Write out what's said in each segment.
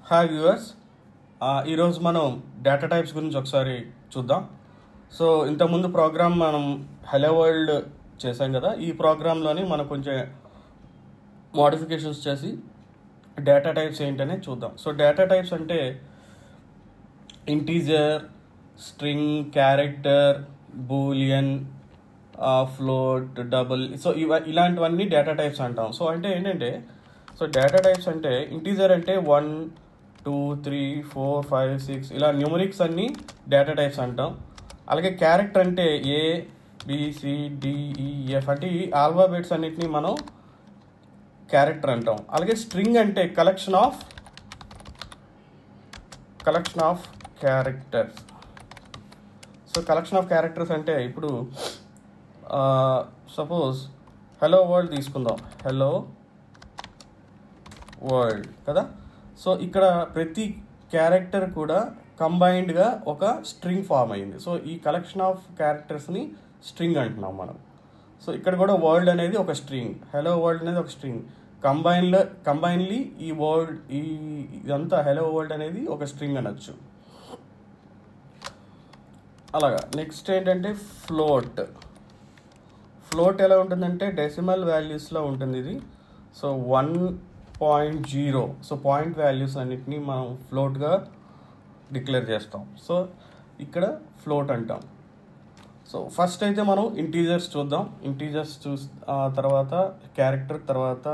Hi viewers, ఈరోజు మనం data types గురించి ఒకసారి చూద్దాం. సో ఇంతకుముందు ప్రోగ్రామ్ మనం హలో వరల్డ్ చేసాం కదా. ఈ ప్రోగ్రాంలోని మనం కొంచెం మోడిఫికేషన్స్ చేసి డేటా టైప్స్ ఏంటనే చూద్దాం. సో డేటా టైప్స్ అంటే integer, string, character, Boolean, float, double. So ఇలాంటివన్నీ డేటా టైప్స్ అంటాం. సో అంటే ఏంటంటే, సో డేటా టైప్స్ అంటే ఇంటీజర్ అంటే 1, 2, 3, 4, 5, 6 ఇలా న్యూమరిక్స్ అన్నీ డేటా టైప్స్ అంటాం. అలాగే క్యారెక్టర్ అంటే A, B, C, D, E, F అంటే ఈ ఆల్ఫాబెట్స్ అన్నిటిని మనం క్యారెక్టర్ అంటాం. అలాగే స్ట్రింగ్ అంటే collection of characters. So collection of characters అంటే ఇప్పుడు సపోజ్ హలో వరల్డ్ తీసుకుందాం. హలో వరల్డ్ కదా. సో ఇక్కడ ప్రతి క్యారెక్టర్ కూడా కంబైన్డ్గా ఒక స్ట్రింగ్ ఫామ్ అయింది. సో ఈ కలెక్షన్ ఆఫ్ క్యారెక్టర్స్ని స్ట్రింగ్ అంటున్నాం మనం. సో ఇక్కడ కూడా వరల్డ్ అనేది ఒక స్ట్రింగ్, హలో వరల్డ్ అనేది ఒక స్ట్రింగ్. కంబైన్లీ ఈ వరల్డ్ ఇదంతా హలో వరల్డ్ అనేది ఒక స్ట్రింగ్ అనొచ్చు. అలాగా నెక్స్ట్ ఏంటంటే ఫ్లోట్ ఎలా ఉంటుందంటే డెసిమల్ వాల్యూస్లో ఉంటుంది ఇది. సో 1.0. సో పాయింట్ వాల్యూస్ అన్నిటిని మనం ఫ్లోట్గా డిక్లేర్ చేస్తాం. సో ఇక్కడ ఫ్లోట్ అంటాం. సో ఫస్ట్ అయితే మనం ఇంటీజర్స్ చూద్దాం. ఇంటీజర్స్ తర్వాత క్యారెక్టర్, తర్వాత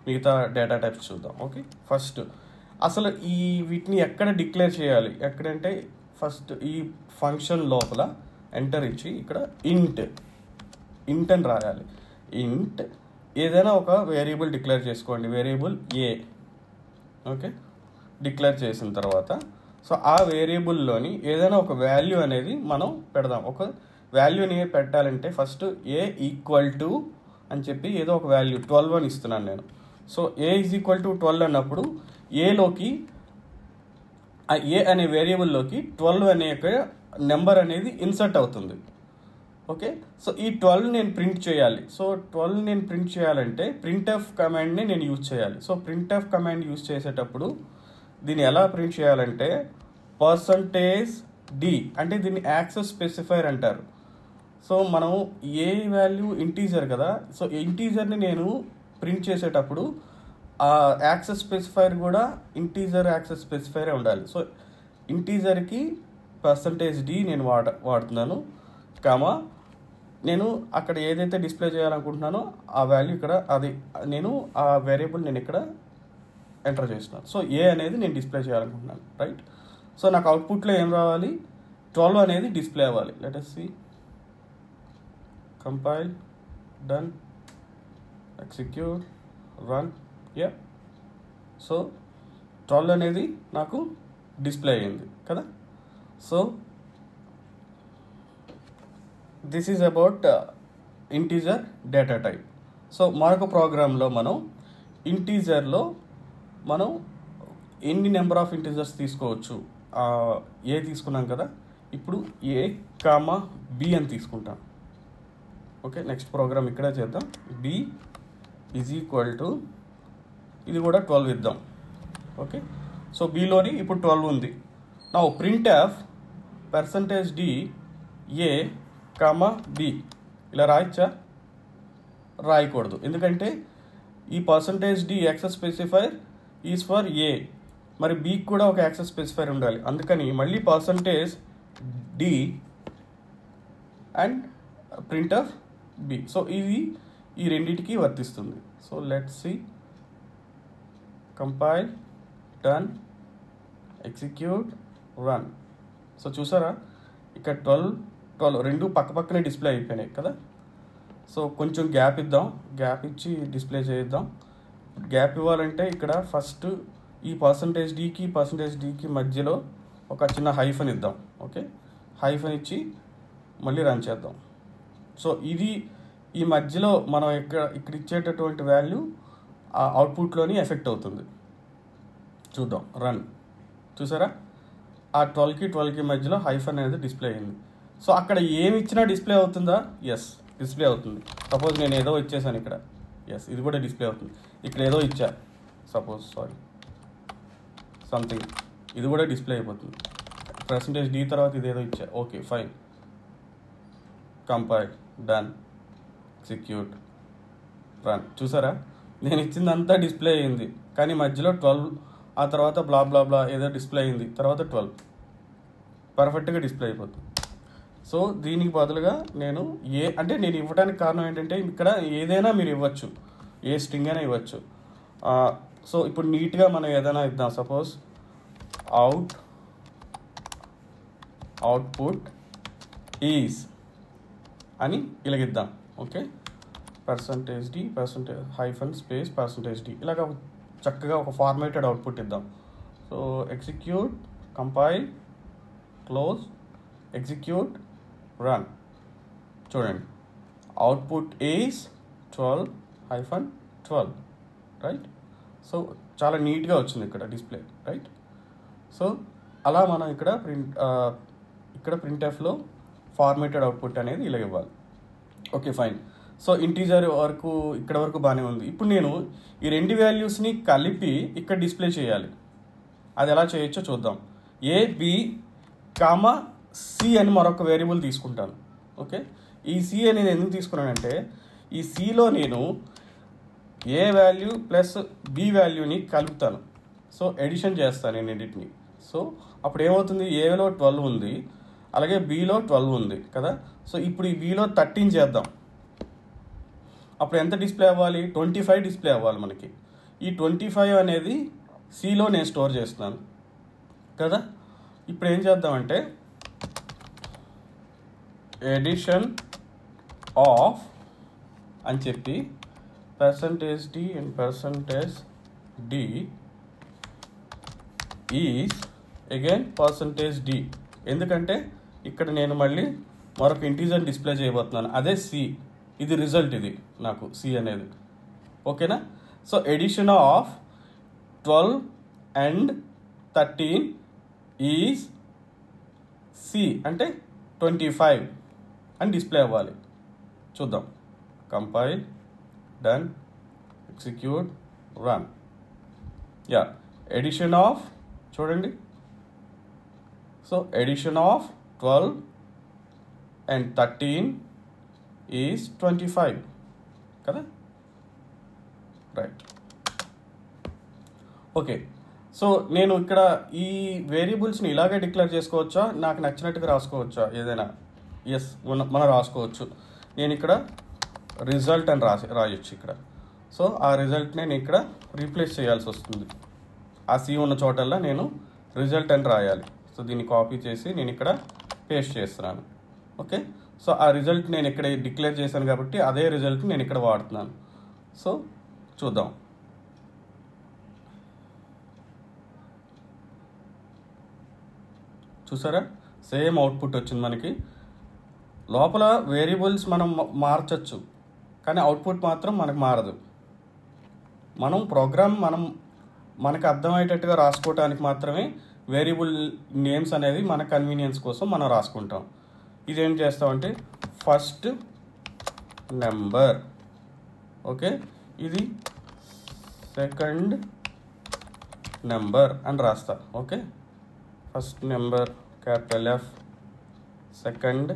మిగతా డేటా టైప్స్ చూద్దాం. ఓకే, ఫస్ట్ అసలు వీటిని ఎక్కడ డిక్లేర్ చేయాలి, ఎక్కడంటే ఫస్ట్ ఈ ఫంక్షన్ లోపల ఎంటర్ ఇచ్చి ఇక్కడ ఇంట్ అని రాయాలి. ఇంట్ ఏదైనా ఒక వేరియబుల్ డిక్లేర్ చేసుకోండి, వేరియబుల్ ఏ. ఓకే, డిక్లేర్ చేసిన తర్వాత సో ఆ వేరియబుల్లోని ఏదైనా ఒక వాల్యూ అనేది మనం పెడదాం. ఒక వాల్యూని పెట్టాలంటే ఫస్ట్ ఏ ఈక్వల్ టు అని చెప్పి ఏదో ఒక వాల్యూ 12 అని ఇస్తున్నాను నేను. So A is equal to 12 అన్నప్పుడు ఏలోకి ఏ అనే వేరియబుల్లోకి 12 అనే నెంబర్ అనేది ఇన్సర్ట్ అవుతుంది. ఓకే, సో ఈ 12 నేను ప్రింట్ చేయాలి. సో 12 నేను ప్రింట్ చేయాలంటే ప్రింట్ఎఫ్ కమాండ్ని నేను యూజ్ చేయాలి. సో ప్రింట్ఎఫ్ కమాండ్ యూజ్ చేసేటప్పుడు దీన్ని ఎలా ప్రింట్ చేయాలంటే %d అంటే దీన్ని యాక్సెస్ స్పెసిఫైర్ అంటారు. సో మనం ఏ వాల్యూ ఇంటీజర్ కదా. సో ఇంటీజర్ని నేను ప్రింట్ చేసేటప్పుడు ఆ యాక్సెస్ స్పెసిఫైర్ కూడా ఇంటీజర్ యాక్సెస్ స్పెసిఫైరే ఉండాలి. సో ఇంటీజర్కి %d నేను వాడుతున్నాను, కామా నేను అక్కడ ఏదైతే డిస్ప్లే చేయాలనుకుంటున్నానో ఆ వాల్యూ ఇక్కడ నేను ఆ వేరియబుల్ నేను ఇక్కడ ఎంటర్ చేస్తున్నాను. సో ఏ అనేది నేను డిస్ప్లే చేయాలనుకుంటున్నాను, రైట్. సో నాకు అవుట్పుట్లో ఏం రావాలి, 12 అనేది డిస్ప్లే అవ్వాలి. Let us see, compile, done, execute, run. Yeah, so 12 అనేది నాకు డిస్ప్లే అయ్యింది కదా. So this is about integer data type. So మరొక ప్రోగ్రాంలో మనం ఇంటీజర్లో మనం ఎన్ని నెంబర్ ఆఫ్ ఇంటీజర్స్ తీసుకోవచ్చు, ఏ తీసుకున్నాం కదా. ఇప్పుడు A, B అని తీసుకుంటాం. ఓకే, నెక్స్ట్ ప్రోగ్రామ్ ఇక్కడే చేద్దాం. B ఈజ్ ఈక్వల్ టు ఇది కూడా 12 ఇద్దాం. ఓకే, సో Bలోని ఇప్పుడు 12 ఉంది. నా ప్రింట్ఎఫ్ %d A, B ఇలా రాయచ్చా? రాయకూడదు, ఎందుకంటే ఈ %d access specifier is for a, మరి బీకి కూడా ఒక యాక్సెస్ స్పెసిఫైర్ ఉండాలి. అందుకని మళ్ళీ %d and printf B. So ఇది ఈ రెండింటికి వర్తిస్తుంది. So let's see, compile, done, execute, run. So చూసారా, ఇక్కడ 12 రెండు పక్కనే డిస్ప్లే అయిపోయినాయి కదా. సో కొంచెం గ్యాప్ ఇద్దాం, గ్యాప్ ఇచ్చి డిస్ప్లే చేద్దాం. గ్యాప్ ఇవ్వాలంటే ఇక్కడ ఫస్ట్ ఈ %dకి మధ్యలో ఒక చిన్న హైఫన్ ఇద్దాం. ఓకే, హైఫన్ ఇచ్చి మళ్ళీ రన్ చేద్దాం. సో ఇది ఈ మధ్యలో మనం ఇక్కడ ఇచ్చేటటువంటి వాల్యూ ఆ అవుట్పుట్లోని ఎఫెక్ట్ అవుతుంది. చూద్దాం, రన్. చూసారా, ఆ 12కి మధ్యలో హైఫన్ అనేది డిస్ప్లే అయింది. సో అక్కడ ఏమి ఇచ్చినా డిస్ప్లే అవుతుందా? ఎస్, డిస్ప్లే అవుతుంది. సపోజ్ నేను ఏదో ఇచ్చేసాను ఇక్కడ, ఎస్ ఇది కూడా డిస్ప్లే అవుతుంది. ఇక్కడ ఏదో ఇచ్చా, సపోజ్ సంథింగ్, ఇది కూడా డిస్ప్లే అయిపోతుంది. %d తర్వాత ఇదేదో ఇచ్చా, okay fine. Compile, done, execute, run. చూసారా, నేను ఇచ్చిందంతా డిస్ప్లే అయింది, కానీ మధ్యలో 12, ఆ తర్వాత బ్లా బ్లా బ్లా ఏదో డిస్ప్లే అయింది, తర్వాత 12 పర్ఫెక్ట్గా డిస్ప్లే అయిపోతుంది. సో దీనికి బదులుగా నేను నేను ఇవ్వడానికి కారణం ఏంటంటే ఇక్కడ ఏదైనా మీరు ఇవ్వచ్చు, ఏ స్ట్రింగ్ అయినా ఇవ్వచ్చు. సో ఇప్పుడు నీట్గా మనం ఏదైనా ఇద్దాం, సపోజ్ అవుట్పుట్ ఈజ్ అని ఇలాగిద్దాం. ఓకే, %d %d ఇలాగ చక్కగా ఒక ఫార్మేటెడ్ అవుట్పుట్ ఇద్దాం. So execute, compile, close, execute, run. చూడండి, అవుట్పుట్ ఈజ్ 12-12, రైట్. సో చాలా నీట్గా వచ్చింది ఇక్కడ డిస్ప్లే, రైట్. సో అలా మనం ఇక్కడ ప్రింట్ఎఫ్లో ఫార్మేటెడ్ అవుట్పుట్ అనేది ఇలా ఇవ్వాలి. Okay fine. సో ఇంటీజర్ వరకు ఇక్కడ వరకు బాగానే ఉంది. ఇప్పుడు నేను ఈ రెండు వాల్యూస్ని కలిపి ఇక్కడ డిస్ప్లే చేయాలి. అది ఎలా చేయొచ్చో చూద్దాం. A, B, C అని మరొక వేరియబుల్ తీసుకుంటాను. ఓకే, ఈ C అనేది ఎందుకు తీసుకున్నానంటే ఈ Cలో నేను A వాల్యూ ప్లస్ B వాల్యూని కలుపుతాను. సో ఎడిషన్ చేస్తాను నేను రెండింటిని. సో అప్పుడు ఏమవుతుంది, Aలో 12 ఉంది, అలాగే Bలో 12 ఉంది కదా. సో ఇప్పుడు ఈ Bలో 13 చేద్దాం. అప్పుడు ఎంత డిస్ప్లే అవ్వాలి, 25 డిస్ప్లే అవ్వాలి మనకి. ఈ 25 అనేది Cలో నేను స్టోర్ చేస్తున్నాను కదా. ఇప్పుడు ఏం చేద్దామంటే ఎడిషన్ ఆఫ్ అని చెప్పి %d and %d is again %d. ఎందుకంటే ఇక్కడ నేను మళ్ళీ మరొక ఇంటీజర్ డిస్ప్లే చేయబోతున్నాను, అదే C. ఇది రిజల్ట్, ఇది నాకు C అనేది. ఓకేనా. So addition of 12 and 13 is C అంటే 25 అని డిస్ప్లే అవ్వాలి. చూద్దాం, compile, done, execute, run. Yeah, addition of చూడండి. So addition of 12 and 13 is 25 కదా, రైట్. ఓకే, సో నేను ఇక్కడ ఈ వేరియబుల్స్ని ఇలాగే డిక్లేర్ చేసుకోవచ్చా, నాకు నచ్చినట్టుగా రాసుకోవచ్చా, ఏదైనా మనం రాసుకోవచ్చు. నేను ఇక్కడ రిజల్ట్ అని రాయొచ్చు ఇక్కడ. సో ఆ రిజల్ట్ నేను ఇక్కడ రీప్లేస్ చేయాల్సి వస్తుంది. ఆ C ఉన్న చోటల్లా నేను రిజల్ట్ అని రాయాలి. సో దీన్ని కాపీ చేసి నేను ఇక్కడ పేస్ట్ చేస్తున్నాను. ఓకే, సో ఆ రిజల్ట్ నేను ఇక్కడ డిక్లేర్ చేశాను కాబట్టి అదే రిజల్ట్ నేను ఇక్కడ వాడుతున్నాను. సో చూద్దాం. చూసారా, సేమ్ అవుట్పుట్ వచ్చింది మనకి. లోపల వేరియబుల్స్ మనం మార్చచ్చు, కానీ అవుట్పుట్ మాత్రం మనకు మారదు. మనం ప్రోగ్రామ్ మనకు అర్థమయ్యేటట్టుగా రాసుకోవటానికి మాత్రమే వేరియబుల్ నేమ్స్ అనేది మన కన్వీనియన్స్ కోసం మనం రాసుకుంటాం. ఇదేం చేస్తామంటే ఫస్ట్ నెంబర్, ఓకే, ఇది సెకండ్ నెంబర్ అని రాస్తా. Okay, first number F, second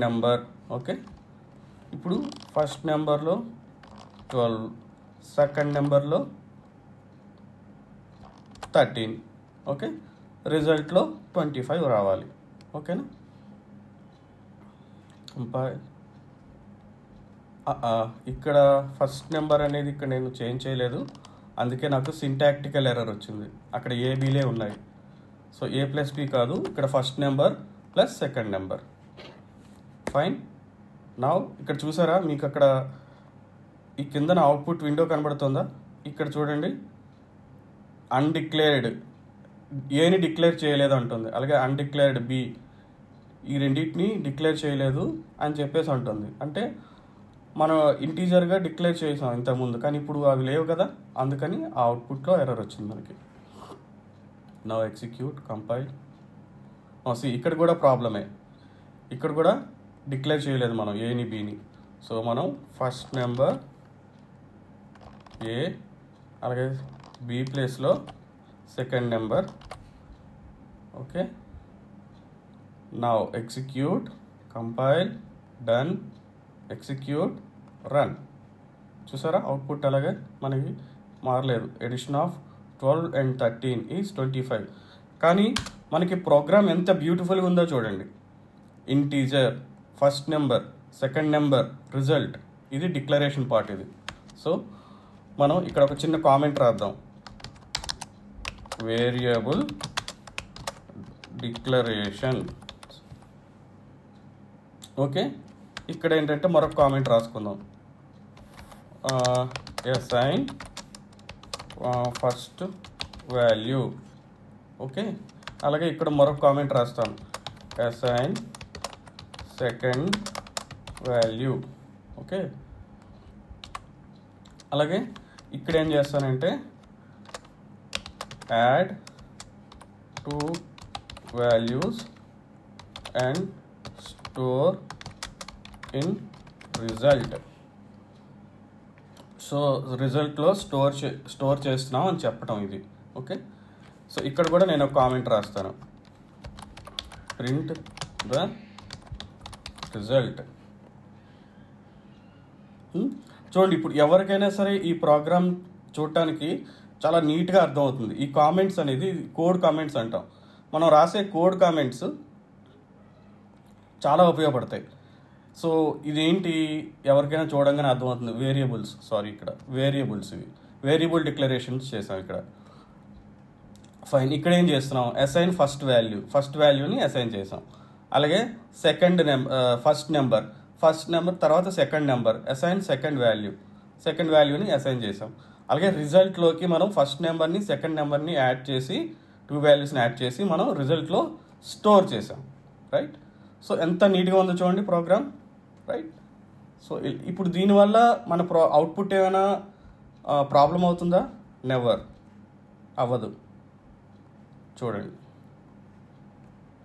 number. Okay, ఇప్పుడు ఫస్ట్ నెంబర్లో 12, సెకండ్ నెంబర్లో 13. ఓకే, రిజల్ట్లో 25 రావాలి. ఓకేనా. ఇక్కడ ఫస్ట్ నెంబర్ అనేది ఇక్కడ నేను చేంజ్ చేయలేదు, అందుకే నాకు సింటాక్టికల్ ఎర్రర్ వచ్చింది. అక్కడ A, Bలే ఉన్నాయి. సో A + B కాదు, ఇక్కడ first number plus second number. Fine. Now ఇక్కడ చూసారా, మీకు అక్కడ ఈ కిందన అవుట్పుట్ విండో కనబడుతుందా, ఇక్కడ చూడండి. అన్డిక్లేర్డ్ Aని డిక్లేర్ చేయలేదు అంటుంది, అలాగే అన్డిక్లేర్డ్ B, ఈ రెండింటిని డిక్లేర్ చేయలేదు అని చెప్పేసి అంటుంది. అంటే మనం ఇంటీజర్గా డిక్లేర్ చేసాం ఇంతకుముందు, కానీ ఇప్పుడు అవి లేవు కదా, అందుకని ఆ అవుట్పుట్లో ఎర్రర్ వచ్చింది మనకి. Now execute, compile. ఇక్కడ కూడా ప్రాబ్లమే, ఇక్కడ కూడా డిక్లేర్ చేయలేదు మనం Aని Bని. సో మనం ఫస్ట్ నెంబర్ A, అలాగే బి ప్లేస్లో second number. Okay, now execute, compile, done, execute, run. చూసారా అవుట్పుట్ అలాగే మనకి మారలేదు. Addition of 12 and 13 is 25. కానీ మనకి ప్రోగ్రామ్ ఎంత బ్యూటిఫుల్గా ఉందో చూడండి. Integer, first number, second number, result, ఇది డిక్లరేషన్ పార్ట్ ఇది. సో మనం ఇక్కడ ఒక చిన్న కామెంట్ రాద్దాం. Variable declaration. ఓకే, ఇక్కడ ఏంటంటే మరొక కామెంట్ రాసుకుందాం. assign first value. ఓకే, అలాగే ఇక్కడ మరొక కామెంట్ రాస్తాను. assign second value. ఓకే, అలాగే ఇక్కడ ఏం చేస్తానంటే add 2 values and store in result. So రిజల్ట్లో స్టోర్ చేస్తున్నాం అని చెప్పడం ఇది. ఓకే, సో ఇక్కడ కూడా నేను ఒక కామెంట్ రాస్తాను. Print the result. చూడండి, ఇప్పుడు ఎవరికైనా సరే ఈ ప్రోగ్రామ్ చూడటానికి చాలా నీట్గా అర్థమవుతుంది. ఈ కామెంట్స్ అనేది కోడ్ కామెంట్స్ అంటాం. మనం రాసే కోడ్ కామెంట్స్ చాలా ఉపయోగపడతాయి. సో ఇదేంటి ఎవరికైనా చూడంగానే అర్థమవుతుంది. ఇక్కడ వేరియబుల్స్, ఇవి వేరియబుల్ డిక్లరేషన్స్ చేసాం ఇక్కడ. ఫైన్, ఇక్కడ ఏం చేస్తున్నాం? అసైన్ ఫస్ట్ వాల్యూని అసైన్ చేసాం. అలాగే ఫస్ట్ నెంబర్ తర్వాత సెకండ్ నెంబర్, అసైన్ సెకండ్ వాల్యూని అసైన్ చేసాం. అలాగే రిజల్ట్లోకి మనం ఫస్ట్ నెంబర్ని సెకండ్ నెంబర్ని యాడ్ చేసి 2 వాల్యూస్ని యాడ్ చేసి మనం రిజల్ట్లో స్టోర్ చేసాం. రైట్, సో ఎంత నీట్గా ఉందో చూడండి ప్రోగ్రామ్. రైట్, సో ఇప్పుడు దీనివల్ల మన అవుట్పుట్ ఏమైనా ప్రాబ్లం అవుతుందా? నెవర్ అవ్వదు. చూడండి,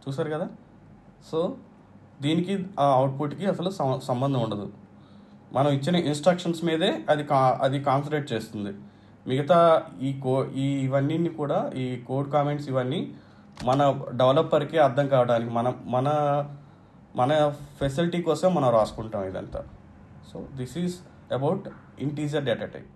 చూసారు కదా. సో దీనికి ఆ అవుట్పుట్కి అసలు సంబంధం ఉండదు. మనం ఇచ్చిన ఇన్స్ట్రక్షన్స్ మీదే అది కాన్సన్ట్రేట్ చేస్తుంది. మిగతా ఇవన్నీ కూడా, ఈ కోడ్ కామెంట్స్ ఇవన్నీ మన డెవలపర్కి అర్థం కావడానికి మన ఫెసిలిటీ కోసం మనం రాసుకుంటాం ఇదంతా. So this is about integer data type.